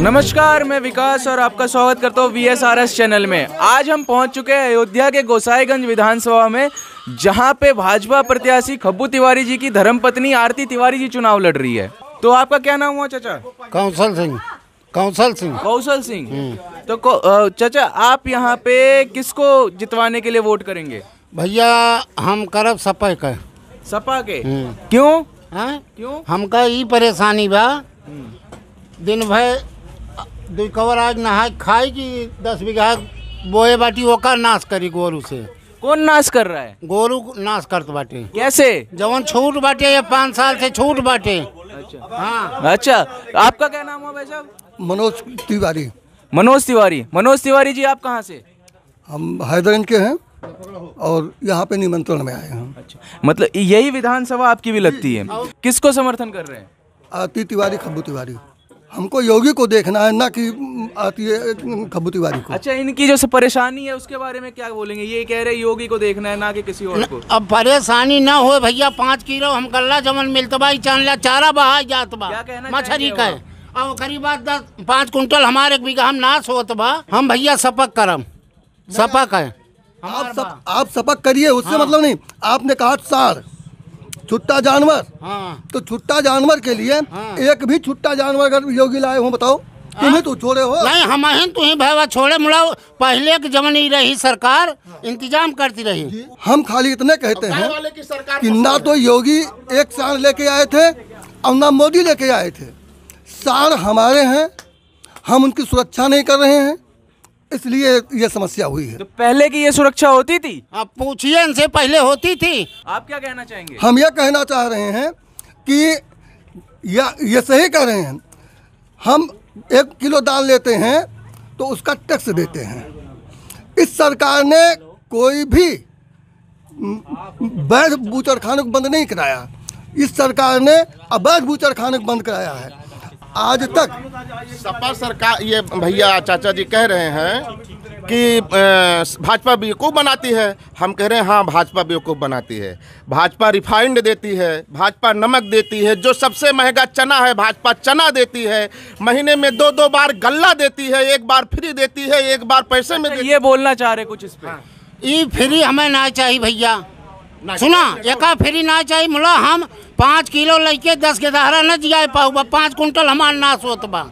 नमस्कार, मैं विकास और आपका स्वागत करता हूँ VSRS चैनल में। आज हम पहुँच चुके हैं अयोध्या के गोसाईगंज विधानसभा में, जहाँ पे भाजपा प्रत्याशी खब्बू तिवारी जी की धर्मपत्नी आरती तिवारी जी चुनाव लड़ रही है। तो आपका क्या नाम हुआ चाचा? कौशल सिंह। कौशल सिंह। तो चाचा, आप यहाँ पे किसको जितवाने के लिए वोट करेंगे? भैया हम करब सपा के। सपा के? क्यों? क्यों? हमका ई परेशानी बा, दिन भर दो कवर आज नहा खाई कि 10 बीघा बोए बाटी ओकर नाश करी गोरू से। कौन नाश कर रहा है? गोरू नाश करत बाटे। कैसे? जवन छूट बाटे, ये 5 साल से छूट बाटे। अच्छा। हाँ। अच्छा, आपका क्या नाम हुआ भाई साहब? मनोज तिवारी। मनोज तिवारी जी, आप कहाँ से? हम हैदरगंज के हैं और यहाँ पे निमंत्रण में आए हैं। अच्छा, मतलब यही विधानसभा आपकी भी लगती है। किसको समर्थन कर रहे हैं? आरती तिवारी, खब्बू तिवारी। हमको योगी को देखना है, ना कि आती खब्बू तिवारी को। अच्छा, इनकी जो परेशानी है उसके बारे में क्या बोलेंगे? ये कह रहे योगी को देखना है, ना कि किसी और को। अब परेशानी ना हो भैया, 5 किलो हम गल्ला जमन मिलता बा, चांदला चारा बहा जात बा मछली का। अब करीब 5 कुंटल हमारे 1 बीघा हम नाश होत बा। हम भैया सपक करम, सपक है। आप सपक करिए, उससे मतलब नहीं। आपने कहा सार छुट्टा जानवर। हाँ। तो छुट्टा जानवर के लिए एक भी छुट्टा जानवर अगर योगी लाए हो, बताओ तुम्हें तो छोड़े हो? नहीं, हम तो ही भैया छोड़े मुला। पहले के जमन ही रही सरकार, इंतजाम करती रही। हम खाली इतने कहते हैं कि ना तो योगी एक सार लेके आए थे और ना मोदी लेके आए थे। सार हमारे हैं, हम उनकी सुरक्षा नहीं कर रहे हैं, इसलिए ये समस्या हुई है। तो पहले की ये सुरक्षा होती थी? आप पूछिए इनसे, पहले होती थी। आप क्या कहना चाहेंगे? हम ये कहना चाह रहे हैं कि ये सही कह रहे हैं। हम 1 किलो दाल लेते हैं तो उसका टैक्स देते हैं। इस सरकार ने कोई भी वैध बूचड़खाने को बंद नहीं कराया। इस सरकार ने अवैध बूचड़खाने को बंद कराया है। आज तक सपा सरकार, ये भैया चाचा जी कह रहे हैं कि भाजपा बेवकूफ़ बनाती है। हम कह रहे हैं हाँ, भाजपा बेवकूफ़ बनाती है। भाजपा रिफाइंड देती है, भाजपा नमक देती है। जो सबसे महंगा चना है, भाजपा चना देती है। महीने में 2-2 बार गल्ला देती है, 1 बार फ्री देती है, 1 बार पैसे में देती है। ये बोलना चाह रहे कुछ इस पे? ये फ्री हमें ना चाहिए भैया। सुना, एका फ्री ना चाहिए मुला। हम 5 किलो लेके 10 के दहारा न जिया पाऊ, 5 कुंटल हमार नाश होत बा।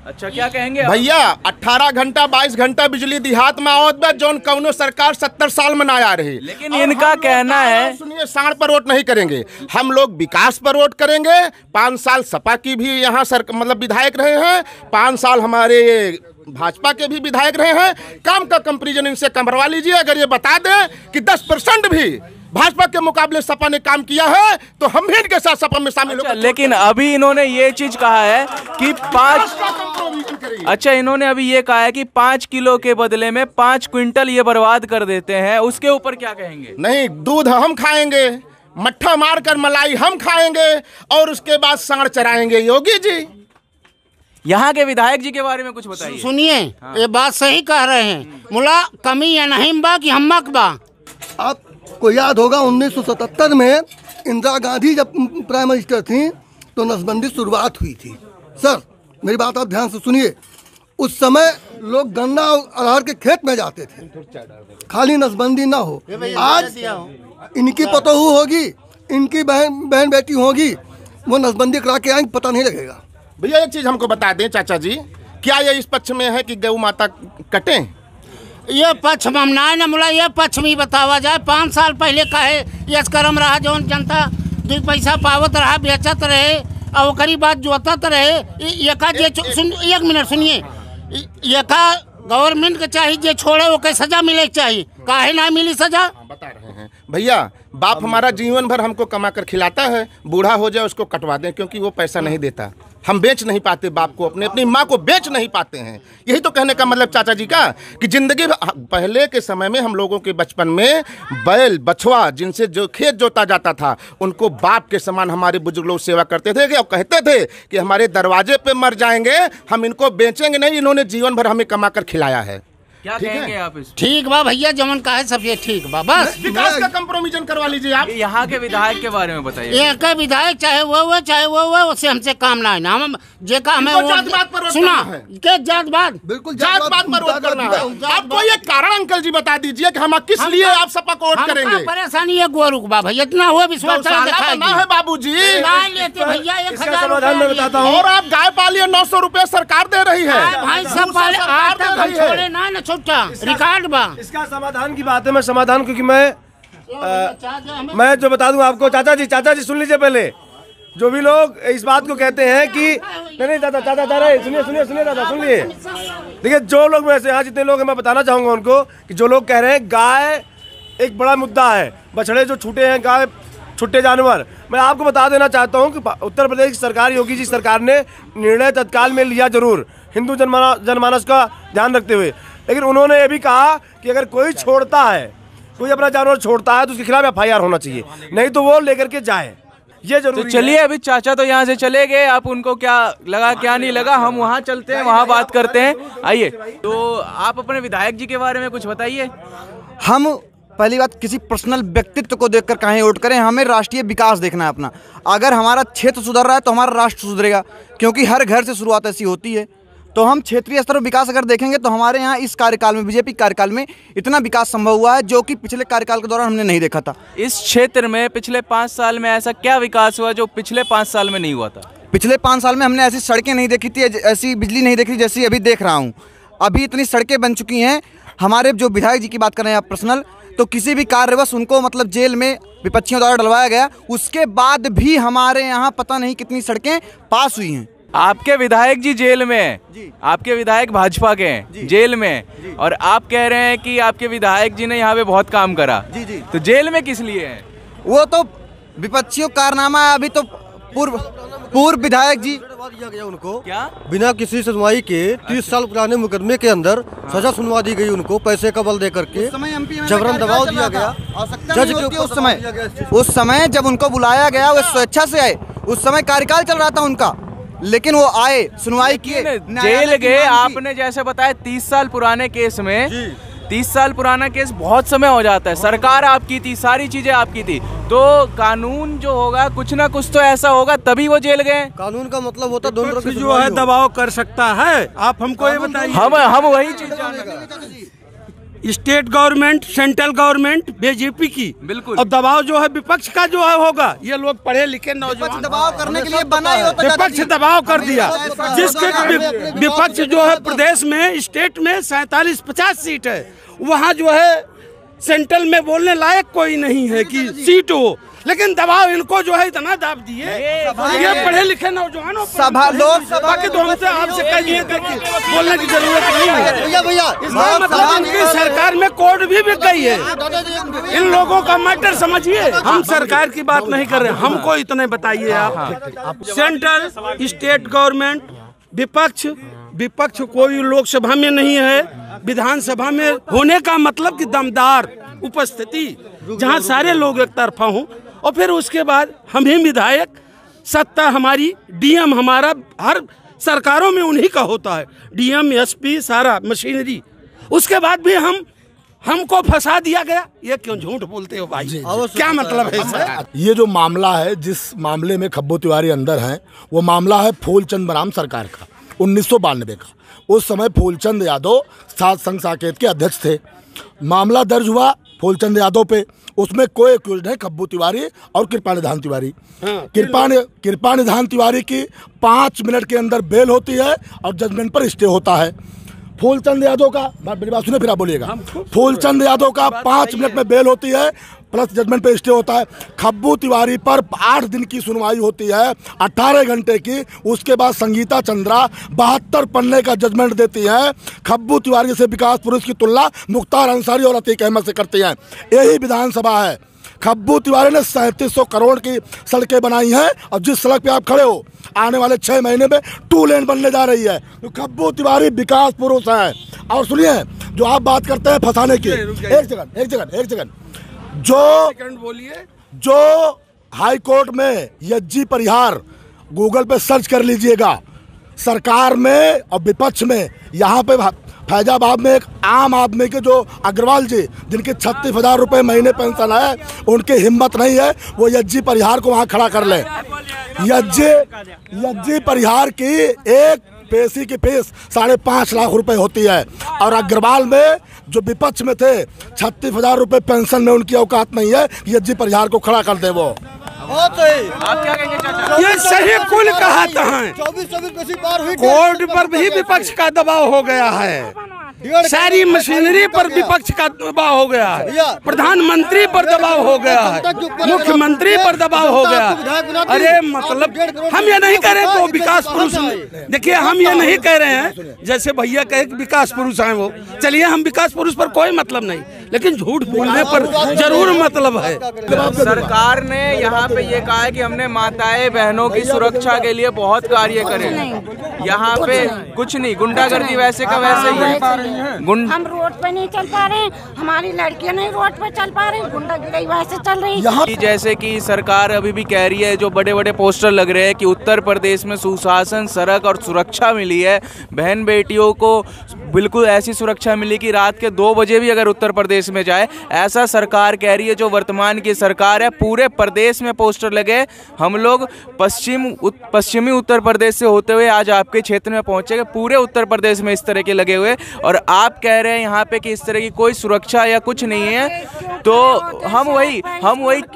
अच्छा, क्या कहेंगे भैया? 18 घंटा 22 घंटा बिजली देहात में आवत बा, जौन कौनो सरकार 70 साल में ना आ रही। लेकिन इनका कहना है, सुनिए, साढ़ पर वोट नहीं करेंगे हम लोग, विकास पर वोट करेंगे। 5 साल सपा की भी यहाँ मतलब विधायक रहे हैं, 5 साल हमारे भाजपा के भी विधायक रहे हैं। काम का कंपेरिजन इनसे करवा लीजिए। अगर ये बता दें कि 10% भी भाजपा के मुकाबले सपा ने काम किया है तो हम भी इनके साथ सपा में शामिल होंगे। लेकिन अभी इन्होंने ये चीज कहा है कि 5 किलो के बदले में 5 क्विंटल ये बर्बाद कर देते हैं। उसके ऊपर क्या कहेंगे? नहीं, दूध हम खाएंगे, मट्ठा मारकर मलाई हम खाएंगे और उसके बाद सांड चराएंगे योगी जी। यहाँ के विधायक जी के बारे में कुछ बताइए। सुनिए, ये बात सही कह रहे हैं मुला। कमी या नहीं बा कि हमक बा। आपको याद होगा 1977 में इंदिरा गांधी जब प्राइम मिनिस्टर थी तो नसबंदी शुरुआत हुई थी। सर, मेरी बात आप ध्यान से सुनिए। उस समय लोग गन्ना और अरहर के खेत में जाते थे, खाली नसबंदी ना हो। आज इनकी पतोहू होगी, इनकी बहन बेटी होगी, वो नसबंदी करा के आएंगे, पता नहीं लगेगा। भैया एक चीज हमको बता दें चाचा जी, क्या ये इस पक्ष में है कि गौ माता कटें? ये पक्ष में ना न मुला, ये पक्ष में बतावा जाए। 5 साल पहले कहे यश करम रहा, जो जनता 2 पैसा पावत रहा, बेचत रहे और ओकरी बात जोतत रहे। एक मिनट सुनिए, ये का गवर्नमेंट के चाहिए जे छोड़े वो सजा मिले चाहिए, काहे ना मिली सजा? बता रहे हैं भैया, बाप हमारा जीवन भर हमको कमा कर खिलाता है, बूढ़ा हो जाए उसको कटवा दें, क्योंकि वो पैसा नहीं देता। हम बेच नहीं पाते बाप को, अपनी माँ को बेच नहीं पाते हैं। यही तो कहने का मतलब चाचा जी का कि जिंदगी पहले के समय में हम लोगों के बचपन में बैल बछवा जिनसे जो खेत जोता जाता था, उनको बाप के समान हमारे बुजुर्ग लोग सेवा करते थे और कहते थे कि हमारे दरवाजे पे मर जाएंगे, हम इनको बेचेंगे नहीं, इन्होंने जीवन भर हमें कमा कर खिलाया है। क्या कहेंगे आप इस ठीक बा भैया, जमन का है सब ये ठीक बा, बस विकास का कंप्रोमिशन करवा लीजिए आप। यहाँ के विधायक के बारे में बताइए। एक विधायक चाहे वो चाहे वो उससे हमसे काम ना है ना, हम जे का हमें जात-पात पर वोट सुना करना है। के जात-पात बिल्कुल जात-पात पर वोट करना है। आपको ये कारण अंकल जी बता दीजिए कि हम किस लिए आप सपा को वोट करेंगे। परेशानी है गोरुक बा भैया, इतना हुआ विश्वास ना है बाबूजी, नहीं लेते भैया 1000 मैं बताता हूँ। और आप गाय पालिए 900 रुपए सरकार दे रही है। भाई सब पाले आज तक हम छोड़े ना छुट्टा रिकॉर्ड बा। इसका समाधान की बात है, मैं समाधान क्योंकि मैं जो बता दूं आपको, चाचा जी सुन लीजिए पहले। जो भी लोग इस बात को कहते हैं कि नहीं चाचा सुनिए दादा सुनिए। देखिए जो लोग वैसे यहाँ जितने लोग हैं, मैं बताना चाहूँगा उनको कि जो लोग कह रहे हैं गाय एक बड़ा मुद्दा है, बछड़े जो छूटे हैं, गाय छुट्टे जानवर, मैं आपको बता देना चाहता हूँ कि उत्तर प्रदेश की सरकार, योगी जी सरकार ने निर्णय तत्काल में लिया जरूर, हिंदू जनमानस का ध्यान रखते हुए, लेकिन उन्होंने ये भी कहा कि अगर कोई छोड़ता है, कोई अपना जानवर छोड़ता है तो उसके खिलाफ FIR होना चाहिए, नहीं तो वो लेकर के जाए, ये जरूरी तो चलिए अभी चाचा तो यहाँ से चले गए, आप उनको क्या लगा क्या नहीं लगा, हम वहाँ चलते हैं, वहाँ बात करते हैं। आइए, तो आप अपने विधायक जी के बारे में कुछ बताइए। हम पहली बात किसी पर्सनल व्यक्तित्व को देखकर कहीं वोट करें, हमें राष्ट्रीय विकास देखना है अपना। अगर हमारा क्षेत्र सुधर रहा है तो हमारा राष्ट्र सुधरेगा, क्योंकि हर घर से शुरुआत ऐसी होती है। तो हम क्षेत्रीय स्तर पर विकास अगर देखेंगे तो हमारे यहाँ इस कार्यकाल में, बीजेपी कार्यकाल में इतना विकास संभव हुआ है जो कि पिछले कार्यकाल के दौरान हमने नहीं देखा था। इस क्षेत्र में पिछले 5 साल में ऐसा क्या विकास हुआ जो पिछले 5 साल में नहीं हुआ था? पिछले 5 साल में हमने ऐसी सड़कें नहीं देखी थी, ऐसी बिजली नहीं देखी जैसी अभी देख रहा हूँ। अभी इतनी सड़कें बन चुकी हैं। हमारे जो विधायक जी की बात कर रहे हैं आप पर्सनल, तो किसी भी कार्यवश उनको मतलब जेल में विपक्षियों द्वारा डलवाया गया, उसके बाद भी हमारे यहाँ पता नहीं कितनी सड़कें पास हुई हैं। आपके विधायक जी जेल में हैं, आपके विधायक भाजपा के हैं जेल में, और आप कह रहे हैं कि आपके विधायक जी ने यहाँ पे बहुत काम करा। जी। तो जेल में किस लिए हैं? वो तो विपक्षियों कारनामा है। अभी तो पूर्व विधायक जी दिया गया उनको, क्या बिना किसी सुनवाई के 30 साल पुराने मुकदमे के अंदर सजा सुनवा दी गई उनको, पैसे का बल दे करके जबरन दबाव दिया गया जज के ऊपर। उस समय जब उनको बुलाया गया वो स्वेच्छा से आए, उस समय कार्यकाल चल रहा था उनका, लेकिन वो आए, सुनवाई किए, जेल गए। आपने जैसे बताया 30 साल पुराने केस में, 30 साल पुराना केस बहुत समय हो जाता है, सरकार आपकी थी, सारी चीजें आपकी थी, तो कानून जो होगा कुछ ना कुछ तो ऐसा होगा तभी वो जेल गए। कानून का मतलब होता दोनों जो है दबाव कर सकता है। आप हमको ये बताइए, हम वही चीज जानना, state government, central government BJP की, बिल्कुल, और दबाव जो है विपक्ष का जो है होगा, ये लोग पढ़े लिखे नौजवान दबाव करने के लिए बना ही होता है। विपक्ष दबाव कर दिया, जिसके विपक्ष जो है प्रदेश में, स्टेट में 47-50 सीट है, वहाँ जो है सेंट्रल में बोलने लायक कोई नहीं है कि सीट हो, लेकिन दबाव इनको जो है इतना दाब दिए, ये पढ़े लिखे नौजवानों सभा लोकसभा के तो हमसे आपसे कहिए बोलने की जरूरत नहीं है भैया। इसका मतलब इनकी सरकार में कोड भी बिक गई है। इन लोगों का मैटर समझिए, हम सरकार की बात नहीं कर रहे, हमको इतने बताइए आप। सेंट्रल स्टेट गवर्नमेंट, विपक्ष कोई लोकसभा में नहीं है, विधानसभा में होने का मतलब कि दमदार उपस्थिति, जहां सारे लोग एक तरफा हों, और फिर उसके बाद हम ही विधायक, सत्ता हमारी, डीएम हमारा हर सरकारों में उन्हीं का होता है, डीएम एसपी सारा मशीनरी, उसके बाद भी हमको फंसा दिया गया। ये क्यों झूठ बोलते हो भाई, क्या मतलब है सर? ये जो मामला है, जिस मामले में खब्बू तिवारी अंदर हैं, वो मामला है फूलचंद बराम सरकार का 1992 का। उस समय फूलचंद यादव सात संघ साकेत के अध्यक्ष थे। मामला दर्ज हुआ फूलचंद यादव पे, उसमें कोई एक्यूज है खब्बू तिवारी और कृपानिधान तिवारी। कृपानिधान तिवारी की 5 मिनट के अंदर बेल होती है और जजमेंट पर स्टे होता है। फूलचंद यादव का, मेरी बात सुने फिर आप बोलिएगा, फूलचंद यादव का 5 मिनट में बेल होती है प्लस जजमेंट पे स्टे होता है। खब्बू तिवारी पर 8 दिन की सुनवाई होती है, 18 घंटे की। उसके बाद संगीता चंद्रा 72 पन्ने का जजमेंट देती है। खब्बू तिवारी से विकास पुरुष की तुलना मुख्तार अंसारी और अतीक अहमद से करती हैं। यही विधानसभा है। खब्बू तिवारी ने 3700 करोड़ की सड़कें बनाई हैं, और जिस सड़क पे आप खड़े हो आने वाले 6 महीने में 2 लेन बनने जा रही है। तो खब्बू तिवारी विकास पुरुष है। और सुनिए, जो आप बात करते हैं फंसाने की, एक सेकंड, जो हाई कोर्ट में यज्जी परिहार गूगल पे सर्च कर लीजिएगा, सरकार में और विपक्ष में यहाँ पे फैजाबाद में एक आम आदमी के जो अग्रवाल जी जिनके 36,000 रुपये महीने पेंशन है, उनकी हिम्मत नहीं है वो यज्जी परिहार को वहाँ खड़ा कर ले। यज्जी परिहार की एक पेशी की फीस 5.5 लाख रुपए होती है, और अग्रवाल में जो विपक्ष में थे 36,000 रुपये पेंशन में उनकी औकात नहीं है यज्जी परिहार को खड़ा कर दे। वो आप क्या कहेंगे चाचा? ये सही कुल कहते हैं। कोर्ट पर भी विपक्ष का दबाव हो गया है, सारी मशीनरी पर विपक्ष का दबाव हो गया है, प्रधानमंत्री पर दबाव हो गया है, मुख्यमंत्री पर दबाव हो गया। अरे मतलब हम ये नहीं कह रहे तो विकास पुरुष, देखिए हम ये नहीं कह रहे हैं जैसे भैया कहे विकास पुरुष हैं वो, चलिए हम विकास पुरुष पर कोई मतलब नहीं, लेकिन झूठ बोलने पर जरूर मतलब है। सरकार ने यहाँ पे ये कहा है कि हमने माताएं बहनों की सुरक्षा के लिए बहुत कार्य करे, यहाँ पे कुछ नहीं, गुंडागर्दी वैसे का वैसे ही है। हम रोड पे नहीं चल पा रहे, हमारी लड़कियां नहीं रोड पे चल पा रही, गुंडागिरी वैसे चल रही है। जैसे कि सरकार अभी भी कह रही है, जो बड़े बड़े पोस्टर लग रहे हैं कि उत्तर प्रदेश में सुशासन, सड़क और सुरक्षा मिली है, बहन बेटियों को बिल्कुल ऐसी सुरक्षा मिली कि रात के 2 बजे भी अगर उत्तर प्रदेश में जाए, ऐसा सरकार कह रही है। जो वर्तमान की सरकार है, पूरे प्रदेश में पोस्टर लगे। हम लोग पश्चिमी उत्तर प्रदेश से होते हुए आज आपके क्षेत्र में पहुंचेंगे, पूरे उत्तर प्रदेश में इस तरह के लगे हुए, और आप कह रहे हैं यहाँ पे कि इस तरह की कोई सुरक्षा या कुछ नहीं है। तो हम वही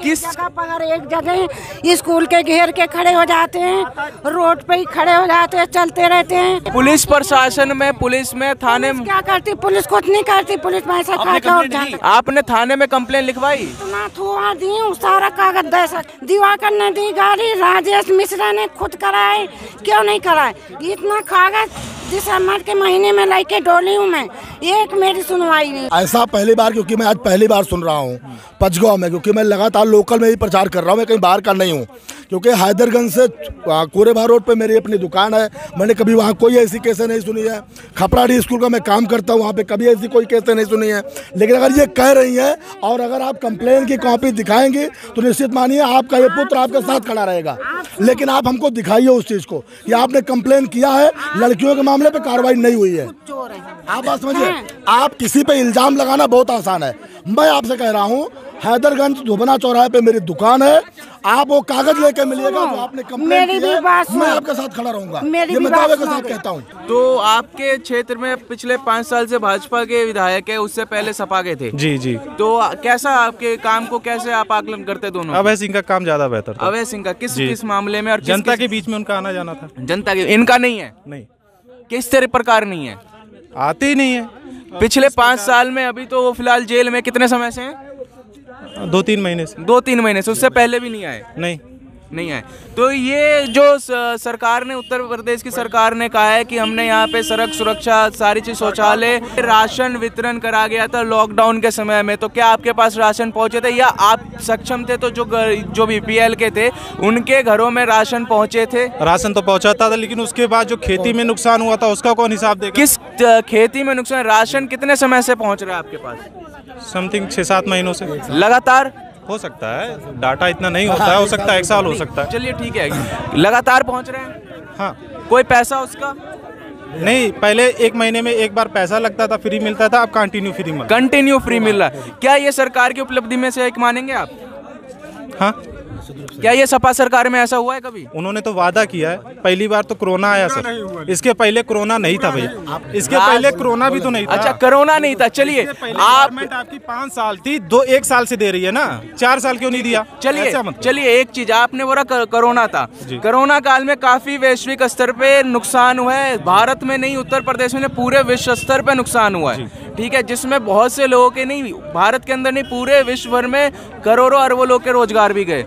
किस एक जगह स्कूल के घेर के खड़े हो जाते हैं, रोड पे ही खड़े हो जाते हैं, चलते रहते हैं। पुलिस प्रशासन में, पुलिस में, थाने में क्या करती पुलिस? कुछ नहीं करती पुलिस में, ऐसा आपने थाने में कंप्लेन लिखवाई? इतना थोड़ा दी, सारा कागज दिवाकर ने दी, गाड़ी राजेश मिश्रा ने खुद कराए, क्यों नहीं कराए? इतना कागज दिसंबर के महीने में लेके डोली हूँ मैं, एक मेरी सुनवाई नहीं। ऐसा पहली बार, क्योंकि मैं आज पहली बार सुन रहा हूँ पंचगांव में, क्योंकि मैं लगातार लोकल में ही प्रचार कर रहा हूँ, मैं कहीं बाहर का नहीं हूँ। क्योंकि हैदरगंज से कोरेभा रोड पे मेरी अपनी दुकान है, मैंने कभी वहाँ कोई ऐसी केसें नहीं सुनी है। खपराड़ी स्कूल का मैं काम करता हूँ, वहाँ पे कभी ऐसी कोई केसें नहीं सुनी है। लेकिन अगर ये कह रही हैं और अगर आप कंप्लेन की कॉपी दिखाएंगे तो निश्चित मानिए आपका ये पुत्र आपके साथ खड़ा रहेगा। लेकिन आप हमको दिखाइए उस चीज़ को कि आपने कंप्लेन किया है, लड़कियों के मामले पर कार्रवाई नहीं हुई है। आप बात समझिए, आप किसी पे इल्जाम लगाना बहुत आसान है। मैं आपसे कह रहा हूँ, हैदरगंज धोबना चौराहे पे मेरी दुकान है, आप वो कागज लेके मिलिएगा जो आपने कंप्लेन की है, मैं आपके साथ खड़ा रहूंगा, ये मैं दावे के साथ कहता हूँ। तो आपके क्षेत्र में पिछले 5 साल से भाजपा के विधायक है, उससे पहले सपा के थे। जी जी। तो कैसा आपके काम को कैसे आप आकलन करते दोनों? अभय सिंह का काम ज्यादा बेहतर था। अभय सिंह का किस मामले में? और जनता के बीच में उनका आना जाना था। जनता के, इनका नहीं है? नहीं। किस तरह प्रकार नहीं है? आते ही नहीं है पिछले 5 साल में। अभी तो वो फिलहाल जेल में कितने समय से हैं? 2-3 महीने से। 2-3 महीने से, उससे पहले भी नहीं आए? नहीं आए। तो ये जो सरकार ने, उत्तर प्रदेश की सरकार ने कहा है कि हमने यहाँ पे सड़क सुरक्षा, सारी चीज, शौचालय, राशन वितरण करा गया था लॉकडाउन के समय में। तो क्या आपके पास राशन पहुँचे थे या आप सक्षम थे तो जो BPL के थे उनके घरों में राशन पहुँचे थे? राशन तो पहुँचाता था, लेकिन उसके बाद जो खेती में नुकसान हुआ था उसका कौन हिसाब देगा? किस खेती में नुकसान? राशन कितने समय से पहुँच रहा है आपके पास? समथिंग 6-7 महीनों से। लगातार हो सकता है, डाटा इतना नहीं होता है, हो सकता है 1 साल हो सकता है। चलिए ठीक है, लगातार पहुंच रहे हैं। हाँ। कोई पैसा उसका नहीं? पहले 1 महीने में 1 बार पैसा लगता था, फ्री मिलता था, अब कंटिन्यू फ्री मिल रहा है। क्या ये सरकार की उपलब्धि में से एक मानेंगे आप? हाँ। क्या ये सपा सरकार में ऐसा हुआ है कभी? उन्होंने तो वादा किया है। पहली बार तो कोरोना आया सर, इसके पहले कोरोना नहीं था भैया, इसके पहले कोरोना भी तो नहीं था। अच्छा, कोरोना नहीं था। चलिए, आपकी 5 साल थी, 1 साल से दे रही है ना, 4 साल क्यों नहीं दिया? चलिए एक चीज आपने बोला कोरोना था, कोरोना काल में काफी वैश्विक स्तर पे नुकसान हुआ है, भारत में नहीं उत्तर प्रदेश में, पूरे विश्व स्तर पे नुकसान हुआ है। ठीक है, जिसमें बहुत से लोगों के, नहीं भारत के अंदर नहीं, पूरे विश्व भर में करोड़ों अरबों लोग के रोजगार भी गए,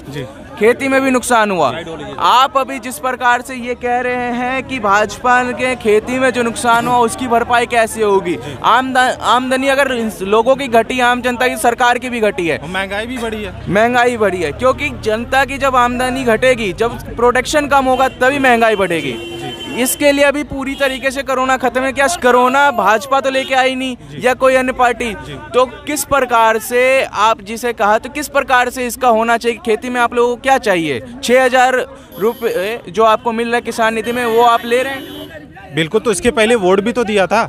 खेती में भी नुकसान हुआ। आप अभी जिस प्रकार से ये कह रहे हैं कि भाजपा के खेती में जो नुकसान हुआ उसकी भरपाई कैसे होगी? आमदनी अगर लोगों की घटी, आम जनता की, सरकार की भी घटी है, महंगाई भी बढ़ी है। महंगाई बढ़ी है क्योंकि जनता की जब आमदनी घटेगी, जब प्रोडक्शन कम होगा, तभी महंगाई बढ़ेगी। इसके लिए अभी पूरी तरीके से कोरोना खत्म है क्या? कोरोना भाजपा तो लेके आई नहीं या कोई अन्य पार्टी, तो किस प्रकार से आप जिसे कहा, तो किस प्रकार से इसका होना चाहिए? खेती में आप लोगों को क्या चाहिए? 6,000 रुपये जो आपको मिल रहा है किसान निधि में, वो आप ले रहे हैं? बिल्कुल। तो इसके पहले वोट भी तो दिया था,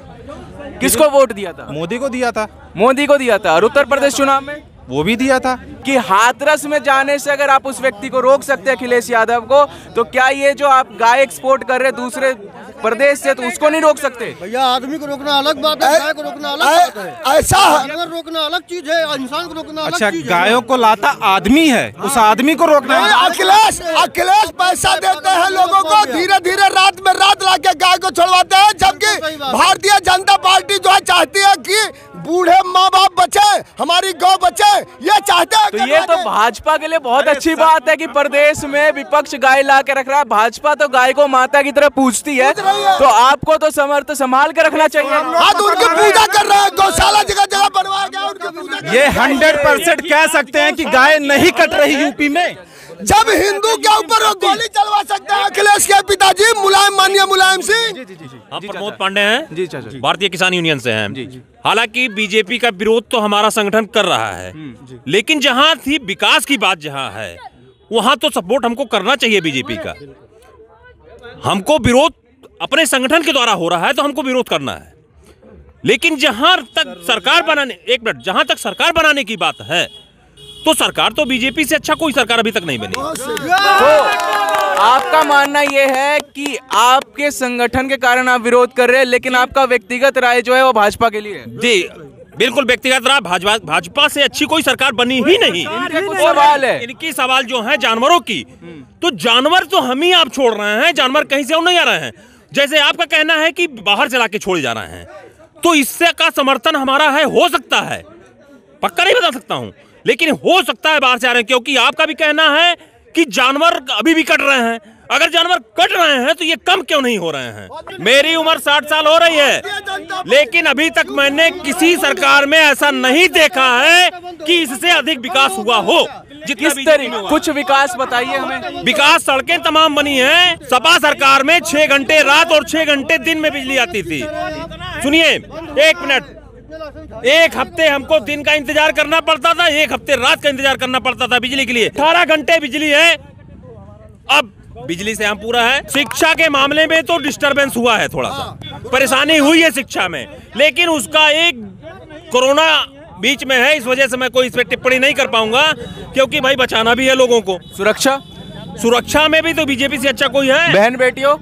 किसको वोट दिया था? मोदी को दिया था। मोदी को दिया था। और उत्तर प्रदेश चुनाव में वो भी दिया था। कि हाथरस में जाने से अगर आप उस व्यक्ति को रोक सकते हैं अखिलेश यादव को, तो क्या ये जो आप गाय एक्सपोर्ट कर रहे हैं दूसरे प्रदेश से, तो उसको नहीं रोक सकते? भैया आदमी को रोकना अलग बात है, गाय को रोकना अलग बात है। ऐसा जानवर रोकना अलग चीज है, इंसान को रोकना अलग अच्छा, चीज है। गायों को लाता आदमी है, उस आदमी को रोकना है। अखिलेश पैसा देते हैं लोगों को, धीरे धीरे रात में रात लाके गाय को छोड़वाते हैं, जबकि भारतीय जनता पार्टी जो है चाहती है कि बूढ़े माँ बाप बचे, हमारी गौ बचे, ये चाहते हैं। तो ये तो भाजपा के लिए बहुत अच्छी बात है कि प्रदेश में विपक्ष गाय ला के रख रहा है। भाजपा तो गाय को माता की तरह पूजती है, तो आपको तो समर्थ संभाल के रखना चाहिए। आज उनकी पूजा कर रहे हैं, गौशाला जगह जगह बनवाया गया उनकी पूजा। ये 100% कह सकते हैं कि गाय नहीं कट रही यूपी में। जब हिंदू के ऊपर वो गोली चलवा सकते हैं अखिलेश के पिताजी माननीय मुलायम सिंह। हम प्रमोद पांडे हैं जी, चाचा। भारतीय किसान यूनियन से हैं। हालांकि बीजेपी का विरोध तो हमारा संगठन कर रहा है, लेकिन जहां थी विकास की बात जहां है, वहां तो सपोर्ट हमको करना चाहिए बीजेपी का। हमको विरोध अपने संगठन के द्वारा हो रहा है तो हमको विरोध करना है, लेकिन जहां तक सरकार बनाने, एक मिनट, जहां तक सरकार बनाने की बात है, तो सरकार तो बीजेपी से अच्छा कोई सरकार अभी तक नहीं बनी। तो आपका मानना यह है कि आपके संगठन के कारण आप विरोध कर रहे हैं, लेकिन आपका व्यक्तिगत राय जो है वो भाजपा के लिए है? जी बिल्कुल, व्यक्तिगत राय भाजपा से अच्छी कोई सरकार बनी ही नहीं। सवाल है इनकी सवाल जो है जानवरों की, तो जानवर तो हम ही आप छोड़ रहे हैं, जानवर कहीं से नहीं आ रहे हैं। जैसे आपका कहना है कि बाहर से लाके छोड़े जा रहे हैं, तो इससे का समर्थन हमारा है, हो सकता है, पक्का नहीं बता सकता हूं, लेकिन हो सकता है बाहर से आ रहे हैं, क्योंकि आपका भी कहना है कि जानवर अभी भी कट रहे हैं। अगर जानवर कट रहे हैं तो ये कम क्यों नहीं हो रहे हैं? मेरी उम्र 60 साल हो रही है, लेकिन अभी तक मैंने किसी सरकार में ऐसा नहीं देखा है कि इससे अधिक विकास हुआ हो। किस तरीके कुछ विकास बताइए हमें। विकास, सड़कें तमाम बनी हैं। सपा सरकार में 6 घंटे रात और 6 घंटे दिन में बिजली आती थी। सुनिए एक मिनट, एक हफ्ते हमको दिन का इंतजार करना पड़ता था, एक हफ्ते रात का इंतजार करना पड़ता था बिजली के लिए। 18 घंटे बिजली है, अब बिजली से हम पूरा है। शिक्षा के मामले में तो डिस्टरबेंस हुआ है, थोड़ा सा परेशानी हुई है शिक्षा में, लेकिन उसका एक कोरोना बीच में है, इस वजह से मैं कोई इस पर टिप्पणी नहीं कर पाऊंगा, क्योंकि भाई बचाना भी है लोगों को। सुरक्षा में भी तो बीजेपी से अच्छा कोई है? बहन बेटियों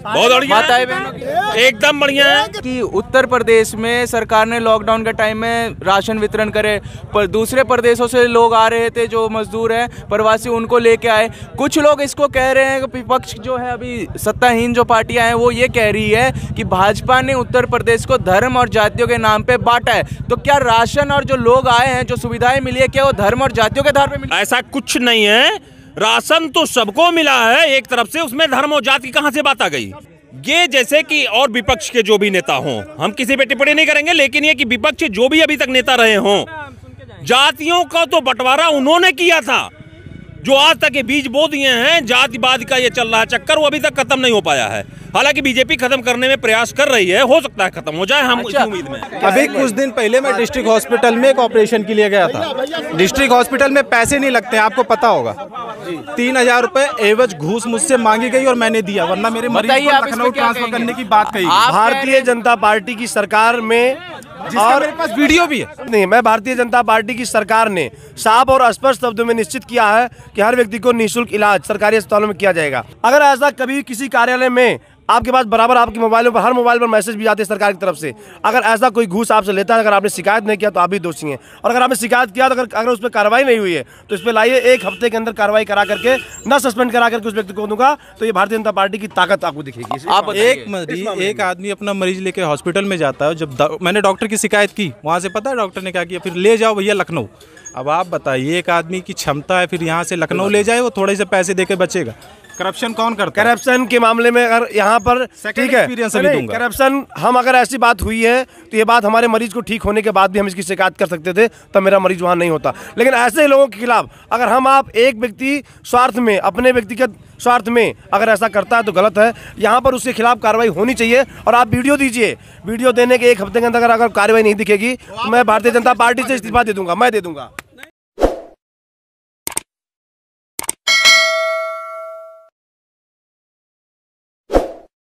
बहुत बढ़िया, माताएं बहनों एकदम बढ़िया है। कि उत्तर प्रदेश में सरकार ने लॉकडाउन के टाइम में राशन वितरण करे, पर दूसरे प्रदेशों से लोग आ रहे थे जो मजदूर हैं प्रवासी, उनको लेके आए। कुछ लोग इसको कह रहे हैं कि विपक्ष जो है अभी सत्ताहीन जो पार्टियां हैं वो ये कह रही है कि भाजपा ने उत्तर प्रदेश को धर्म और जातियों के नाम पे बांटा है। तो क्या राशन और जो लोग आए हैं, जो सुविधाएं मिली है, क्या वो धर्म और जातियों के आधार पर मिली? ऐसा कुछ नहीं है, राशन तो सबको मिला है एक तरफ से, उसमें धर्म और जाति की कहां से बात आ गई? ये जैसे कि और विपक्ष के जो भी नेता हों, हम किसी पे टिप्पणी नहीं करेंगे, लेकिन ये कि विपक्ष जो भी अभी तक नेता रहे हों, जातियों का तो बंटवारा उन्होंने किया था, जो आज तक ये बीज बो दिए हैं। जातिवाद का ये चल रहा चक्कर, वो अभी तक खत्म नहीं हो पाया है। हालांकि बीजेपी खत्म करने में प्रयास कर रही है, हो सकता है खत्म हो जाए, हम इस उम्मीद में। अभी कुछ दिन पहले मैं डिस्ट्रिक्ट हॉस्पिटल में एक ऑपरेशन के लिए गया था। डिस्ट्रिक्ट हॉस्पिटल में पैसे नहीं लगते, आपको पता होगा। 3000 रुपए एवज घूस मुझसे मांगी गई और मैंने दिया, वरना मेरे मरीज को लखनऊ ट्रांसफर करने की बात कही। भारतीय जनता पार्टी की सरकार में, और मेरे पास वीडियो भी है। नहीं, मैं भारतीय जनता पार्टी की सरकार ने साफ और स्पष्ट शब्दों में निश्चित किया है कि हर व्यक्ति को निःशुल्क इलाज सरकारी अस्पतालों में किया जाएगा। अगर ऐसा कभी किसी कार्यालय में आपके पास बराबर आपके मोबाइलों पर, हर मोबाइल पर मैसेज भी आते हैं सरकार की तरफ से, अगर ऐसा कोई घूस आपसे लेता है, अगर आपने शिकायत नहीं किया तो आप भी दोषी हैं। और अगर आपने शिकायत किया तो अगर उस पर कार्रवाई नहीं हुई है तो इस पर लाइए, 1 हफ्ते के अंदर कार्रवाई करा करके, न सस्पेंड करा करके उस व्यक्ति को दूंगा, तो ये भारतीय जनता पार्टी की ताकत आपको दिखेगी। आप एक आदमी अपना मरीज लेके हॉस्पिटल में जाता है, जब मैंने डॉक्टर की शिकायत की, वहाँ से पता है डॉक्टर ने क्या किया, फिर ले जाओ भैया लखनऊ। अब आप बताइए, एक आदमी की क्षमता है फिर यहाँ से लखनऊ ले जाए, वो थोड़े से पैसे देके बचेगा। करप्शन कौन करता है? करप्शन के मामले में अगर यहाँ पर ठीक है, करप्शन, हम अगर ऐसी बात हुई है तो ये बात हमारे मरीज को ठीक होने के बाद भी हम इसकी शिकायत कर सकते थे, तब मेरा मरीज वहाँ नहीं होता। लेकिन ऐसे लोगों के खिलाफ अगर हम आप एक व्यक्ति स्वार्थ में, अपने व्यक्तिगत स्वार्थ में अगर ऐसा करता है तो गलत है। यहाँ पर उसके खिलाफ कार्रवाई होनी चाहिए। और आप वीडियो दीजिए, वीडियो देने के 1 हफ्ते के अंदर अगर कार्रवाई नहीं दिखेगी तो मैं भारतीय जनता पार्टी से इस्तीफा दे दूंगा, मैं दे दूंगा।